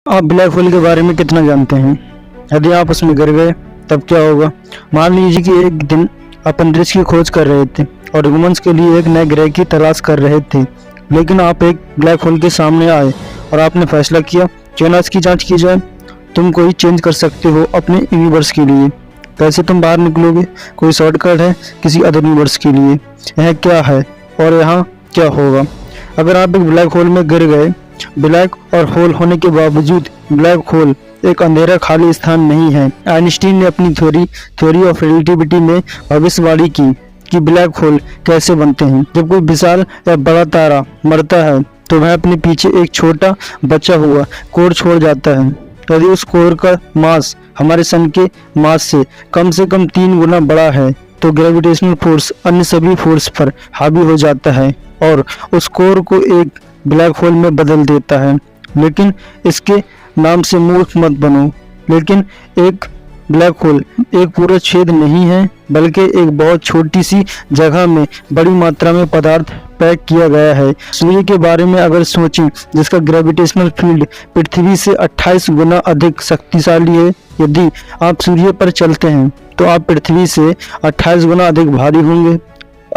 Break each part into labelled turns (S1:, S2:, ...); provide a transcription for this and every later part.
S1: आप black hole के बारे में कितना जानते हैं? यदि आप उसमें गिर गए तब क्या होगा? मान लीजिए कि एक दिन आप अंतरिक्ष की खोज कर रहे थे और ह्यूमंस के लिए एक नए ग्रह की तलाश कर रहे थे, लेकिन आप एक ब्लैक होल के सामने आए और आपने फैसला किया क्यों ना इसकी जांच की जाए। तुम कोई चेंज कर सकते हो अपने यूनिवर्स के लिए। कैसे तुम बाहर निकलोगे? कोई शॉर्टकट है किसी अदर यूनिवर्स के लिए? यह क्या है और यहाँ क्या होगा? अगर आप एक ब्लैक होल में गिर गए, ब्लैक और होल होने के बावजूद ब्लैक होल एक अंधेरा खाली स्थान नहीं है। आइंस्टीन ने अपनी थ्योरी ऑफ रिलेटिविटी में भविष्यवाणी की कि ब्लैक होल कैसे बनते हैं। जब कोई विशाल या बड़ा तारा मरता है तो वह अपने पीछे एक छोटा बचा हुआ कोर छोड़ जाता है। यदि उस कोर का मास हमारे सन के मास से कम 3 गुना बड़ा है तो ग्रेविटेशनल फोर्स अन्य सभी फोर्स पर हावी हो जाता है और उस कोर को एक ब्लैक होल में बदल देता है। लेकिन इसके नाम से मूर्ख मत बनो। लेकिन एक ब्लैक होल एक पूरा छेद नहीं है, बल्कि एक बहुत छोटी सी जगह में बड़ी मात्रा में पदार्थ पैक किया गया है। सूर्य के बारे में अगर सोचें, जिसका ग्रेविटेशनल फील्ड पृथ्वी से 28 गुना अधिक शक्तिशाली है। यदि आप सूर्य पर चलते हैं तो आप पृथ्वी से 28 गुना अधिक भारी होंगे।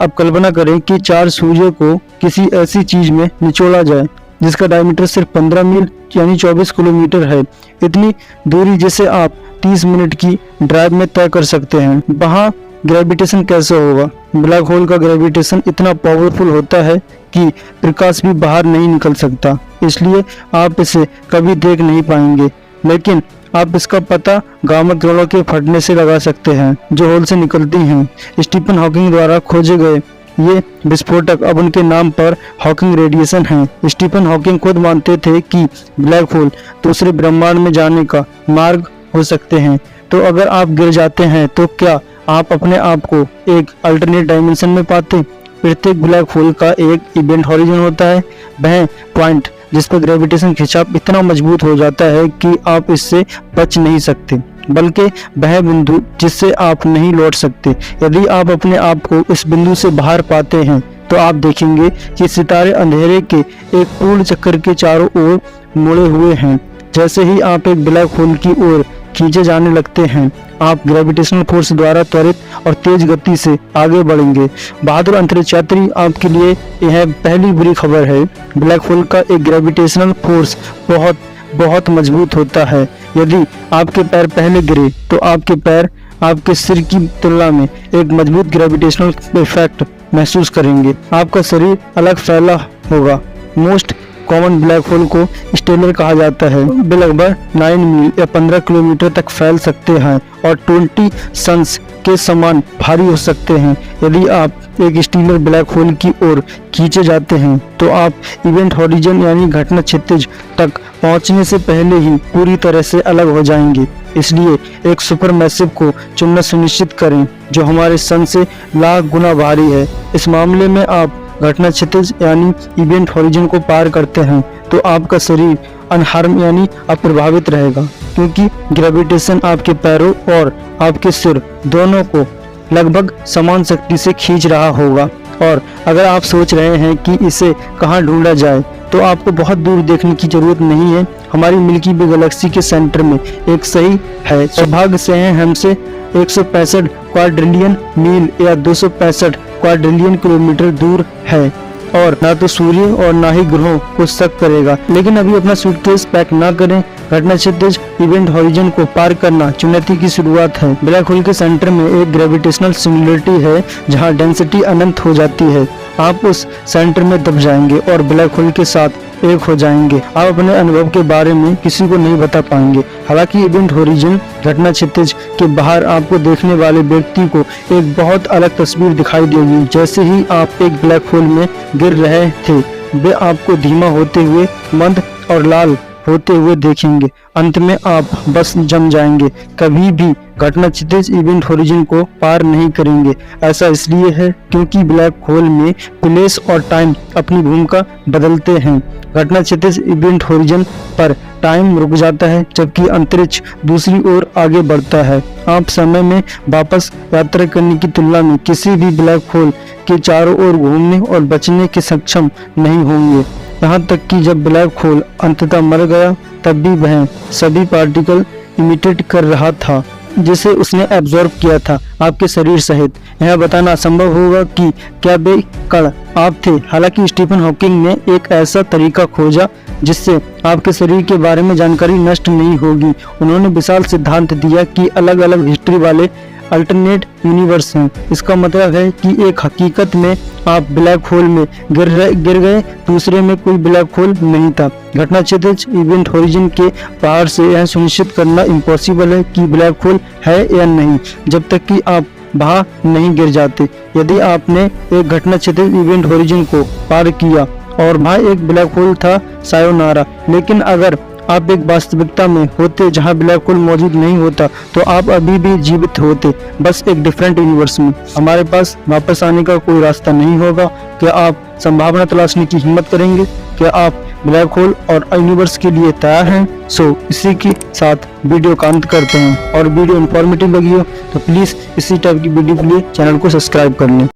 S1: अब कल्पना करें कि 4 सूर्य को किसी ऐसी चीज में निचोड़ा जाए जिसका डायमीटर सिर्फ 15 मील यानी 24 किलोमीटर है। इतनी दूरी जिसे आप 30 मिनट की ड्राइव में तय कर सकते हैं। वहाँ ग्रेविटेशन कैसे होगा? ब्लैक होल का ग्रेविटेशन इतना पावरफुल होता है कि प्रकाश भी बाहर नहीं निकल सकता, इसलिए आप इसे कभी देख नहीं पाएंगे। लेकिन आप इसका पता गामा किरणों के फटने से लगा सकते हैं जो होल से निकलती हैं। स्टीफन हॉकिंग द्वारा खोजे गए ये विस्फोटक अब उनके नाम पर हॉकिंग रेडिएशन है। स्टीफन हॉकिंग खुद मानते थे कि ब्लैक होल दूसरे ब्रह्मांड में जाने का मार्ग हो सकते हैं। तो अगर आप गिर जाते हैं तो क्या आप अपने आप को एक अल्टरनेट डायमेंशन में पाते? प्रत्येक ब्लैक होल का एक इवेंट हॉरिजन होता है, वह पॉइंट जिस पर ग्रेविटेशन खिंचाव इतना मजबूत हो जाता है कि आप इससे बच नहीं सकते, बल्कि वह बिंदु जिससे आप नहीं लौट सकते। यदि आप अपने आप को इस बिंदु से बाहर पाते हैं तो आप देखेंगे कि सितारे अंधेरे के एक पूर्ण चक्कर के चारों ओर मुड़े हुए हैं। जैसे ही आप एक ब्लैक होल की ओर खींचे जाने लगते हैं, आप ग्रेविटेशनल फोर्स द्वारा त्वरित और तेज गति से आगे बढ़ेंगे। बहादुर अंतरिक्ष यात्री, आपके लिए यह पहली बुरी खबर है। ब्लैक होल का एक ग्रेविटेशनल फोर्स बहुत बहुत मजबूत होता है। यदि आपके पैर पहले गिरे तो आपके पैर आपके सिर की तुलना में एक मजबूत ग्रेविटेशनल इफेक्ट महसूस करेंगे। आपका शरीर अलग फैला होगा। मोस्ट कॉमन ब्लैक होल को स्टेलर कहा जाता है। वे लगभग 9 मील या 15 किलोमीटर तक फैल सकते हैं और 20 सन्स के समान भारी हो सकते हैं। यदि आप एक स्टीलर ब्लैक होल की ओर खींचे जाते हैं तो आप इवेंट हॉरिजन यानी घटना क्षितिज तक पहुंचने से पहले ही पूरी तरह से अलग हो जाएंगे। इसलिए एक सुपर मैसिव को चुनना सुनिश्चित करें जो हमारे सन से लाख गुना भारी है। इस मामले में आप घटना क्षितिज यानी इवेंट हॉरिजन को पार करते हैं तो आपका शरीर अनहार्म यानी अप्रभावित रहेगा, क्योंकि ग्रेविटेशन आपके पैरों और आपके सिर दोनों को लगभग समान शक्ति से खींच रहा होगा। और अगर आप सोच रहे हैं कि इसे कहां ढूंढा जाए तो आपको बहुत दूर देखने की जरूरत नहीं है। हमारी मिल्की वे गैलेक्सी के सेंटर में एक सही है। सौभाग्य से है हमसे 165 क्वाड्रिलियन मील या 265 क्वाड्रिलियन किलोमीटर दूर है और ना तो सूर्य और ना ही ग्रहों को शक करेगा। लेकिन अभी अपना सूटकेस पैक ना करें। घटना क्षितिज इवेंट हॉरिजन को पार करना चुनौती की शुरुआत है। ब्लैक होल के सेंटर में एक ग्रेविटेशनल सिंगुलरिटी है जहां डेंसिटी अनंत हो जाती है। आप उस सेंटर में दब जाएंगे और ब्लैक होल के साथ एक हो जाएंगे। आप अपने अनुभव के बारे में किसी को नहीं बता पाएंगे। हालांकि इवेंट हॉरिजन घटना क्षितिज के बाहर आपको देखने वाले व्यक्ति को एक बहुत अलग तस्वीर दिखाई देगी। जैसे ही आप एक ब्लैक होल में गिर रहे थे, वे आपको धीमा होते हुए, मंद और लाल होते हुए देखेंगे। अंत में आप बस जम जाएंगे, कभी भी घटना क्षितिज इवेंट हॉरिजन को पार नहीं करेंगे। ऐसा इसलिए है क्योंकि ब्लैक होल में प्लेस और टाइम अपनी भूमिका बदलते हैं। घटना क्षितिज इवेंट हॉरिजन पर टाइम रुक जाता है जबकि अंतरिक्ष दूसरी ओर आगे बढ़ता है। आप समय में वापस यात्रा करने की तुलना में किसी भी ब्लैक होल के चारों ओर घूमने और बचने के सक्षम नहीं होंगे। यहाँ तक कि जब ब्लैक होल अंततः मर गया तब भी वह सभी पार्टिकल इमिटेट कर रहा था जिसे उसने एब्जॉर्ब किया था आपके शरीर सहित। यह बताना असंभव होगा कि क्या वे कण आप थे। हालांकि स्टीफन हॉकिंग ने एक ऐसा तरीका खोजा जिससे आपके शरीर के बारे में जानकारी नष्ट नहीं होगी। उन्होंने विशाल सिद्धांत दिया कि अलग अलग हिस्ट्री वाले अल्टरनेट यूनिवर्स हैं। इसका मतलब है कि एक हकीकत में आप ब्लैक होल में गिर गए, दूसरे में कोई ब्लैक होल नहीं था। घटना क्षितिज इवेंट होरिजन के बाहर से यह सुनिश्चित करना इम्पॉसिबल है कि ब्लैक होल है या नहीं जब तक कि आप वहां नहीं गिर जाते। यदि आपने एक घटना क्षितिज इवेंट होरिजन को पार किया और वहां एक ब्लैक होल था, सायोनारा। लेकिन अगर आप एक वास्तविकता में होते जहां ब्लैक होल मौजूद नहीं होता तो आप अभी भी जीवित होते, बस एक डिफरेंट यूनिवर्स में। हमारे पास वापस आने का कोई रास्ता नहीं होगा। क्या आप संभावना तलाशने की हिम्मत करेंगे? क्या आप ब्लैक होल और यूनिवर्स के लिए तैयार हैं? इसी के साथ वीडियो का अंत करते हैं। और वीडियो इन्फॉर्मेटिव लगी हो तो प्लीज़ इसी टाइप की वीडियो के लिए चैनल को सब्सक्राइब कर लें।